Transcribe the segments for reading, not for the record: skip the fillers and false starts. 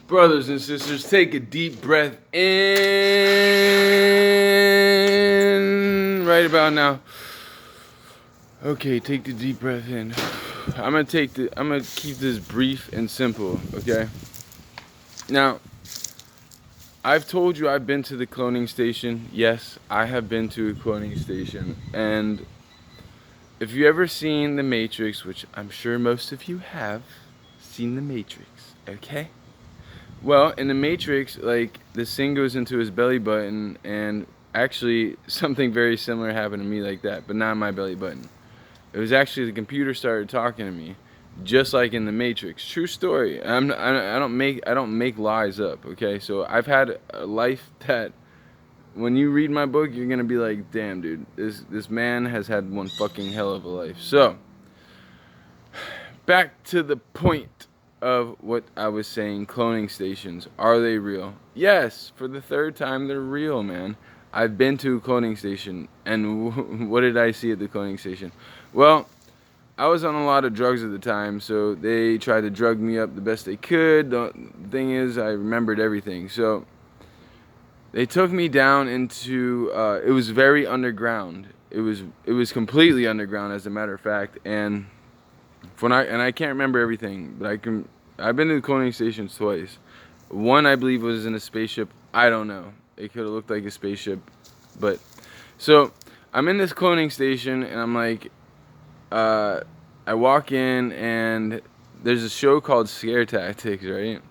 Brothers and sisters, take a deep breath in right about now. Okay, take the deep breath in. I'm gonna keep this brief and simple, okay? Now, I've told you I've been to the cloning station. Yes, I have been to a cloning station. And if you ever seen The Matrix, which I'm sure most of you have seen The Matrix, okay? Well, in The Matrix, like, this thing goes into his belly button, and actually something very similar happened to me like that, but not my belly button. It was actually the computer started talking to me, just like in The Matrix. True story. I don't make lies up. Okay, so I've had a life that, when you read my book, you're gonna be like, damn, dude, this man has had one fucking hell of a life. So, back to the point of what I was saying. Cloning stations, are they real? Yes, for the third time, they're real, man. I've been to a cloning station, and what did I see at the cloning station? Well, I was on a lot of drugs at the time, so they tried to drug me up the best they could. The thing is, I remembered everything. So they took me down into, it was very underground. It was completely underground, as a matter of fact. And I can't remember everything, but I've been to the cloning stations twice. One, I believe, was in a spaceship. I don't know. It could have looked like a spaceship, but so I'm in this cloning station, and I'm like, I walk in, and there's a show called Scare Tactics, right?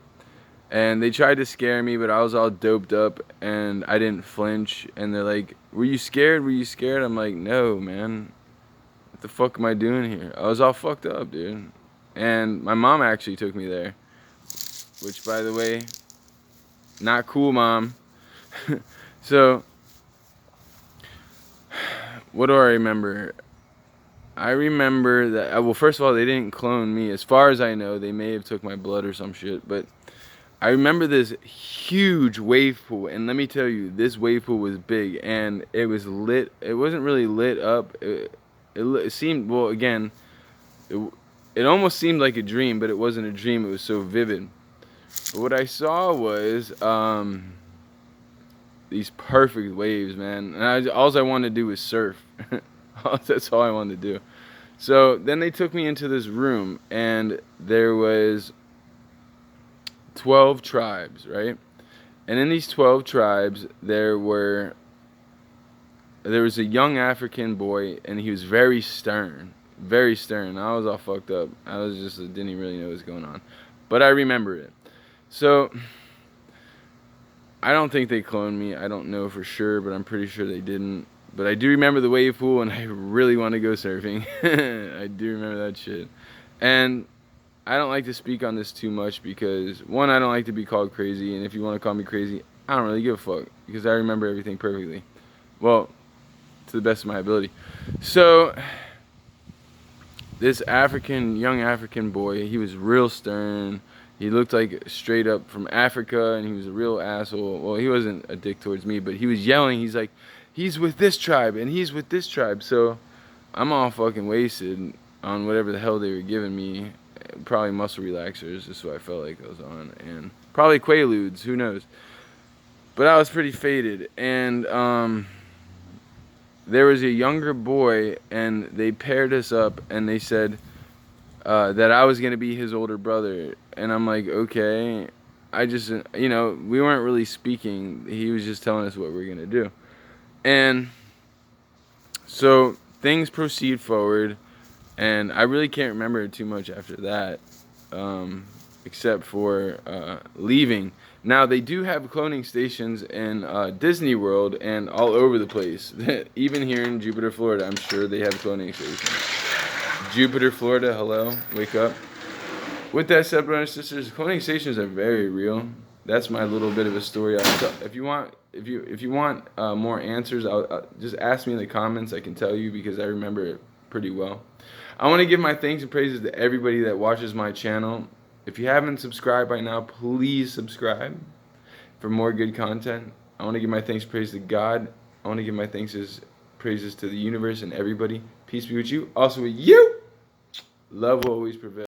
And they tried to scare me, but I was all doped up, and I didn't flinch. And they're like, "Were you scared? Were you scared?" I'm like, "No, man. What the fuck am I doing here?" I was all fucked up, dude. And my mom actually took me there, which, by the way, not cool, mom. So, what do I remember? I remember that, well, first of all, they didn't clone me. As far as I know, they may have took my blood or some shit, but I remember this huge wave pool, and let me tell you, this wave pool was big, and it was lit. It wasn't really lit up. It seemed, well, again, it almost seemed like a dream, but it wasn't a dream. It was so vivid. But what I saw was these perfect waves, man. And all I wanted to do was surf. That's all I wanted to do. So then they took me into this room, and there was 12 tribes, right? And in these 12 tribes, there was a young African boy, and he was very stern. Very stern. I was all fucked up. Didn't really know what was going on. But I remember it. So, I don't think they cloned me. I don't know for sure, but I'm pretty sure they didn't. But I do remember the wave pool, and I really want to go surfing. I do remember that shit. And I don't like to speak on this too much because, one, I don't like to be called crazy, and if you want to call me crazy, I don't really give a fuck because I remember everything perfectly. Well, to the best of my ability. So, this young African boy, he was real stern. He looked like straight up from Africa, and he was a real asshole. Well, he wasn't a dick towards me, but he was yelling. He's like, he's with this tribe, and he's with this tribe. So, I'm all fucking wasted on whatever the hell they were giving me. Probably muscle relaxers, is what I felt like I was on, and probably Quaaludes, who knows. But I was pretty faded, and there was a younger boy, and they paired us up, and they said that I was gonna be his older brother, and I'm like, okay. I just, we weren't really speaking. He was just telling us what we were gonna do, and so things proceed forward. And I really can't remember too much after that, except for leaving. Now, they do have cloning stations in Disney World and all over the place. Even here in Jupiter, Florida, I'm sure they have cloning stations. Jupiter, Florida, hello, wake up. With that said, brothers and sisters, cloning stations are very real. That's my little bit of a story. If you want more answers, I'll just ask me in the comments. I can tell you because I remember it pretty well. I want to give my thanks and praises to everybody that watches my channel. If you haven't subscribed by now, please subscribe for more good content. I want to give my thanks and praise to God. I want to give my thanks and praises to the universe and everybody. Peace be with you. Also with you. Love will always prevail.